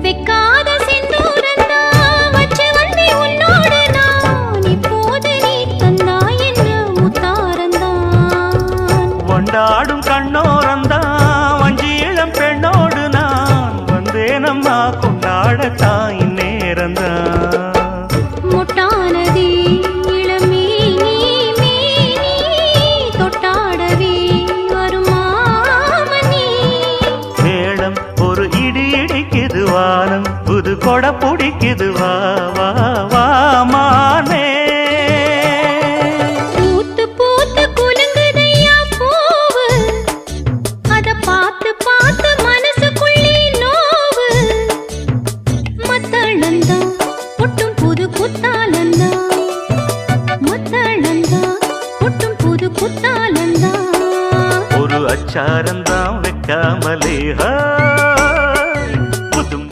வெக்காத செந்தூரந்தா வச்சு வந்தே உன்னோடு நான் இப்போது நீ தந்தா என்ன முத்தாரந்தான் கொண்டாடும் கண்ணோரந்தான் வஞ்சி இளம் பெண்ணோடு நான் வந்தேனம்மா கொண்டாடத்தான் இந்நேரந்தான் முட்டானதே இளமே நீ மேனி தொட்டாடவே வருமாமணி மேளம் ஒரு இடி இடிக்குது வானம் புது கொடை பிடிக்குது வா வா வா மானே பூத்து பூத்து குலுங்குதையா பூவு அத பார்த்து பார்த்து மனசுக்குள்ளே நோவு மத்தளந்தா ஒட்டும் புது குத்தாலந்தா மத்தளந்தா ஒட்டும் புது குத்தாலந்தா ஒரு அச்சார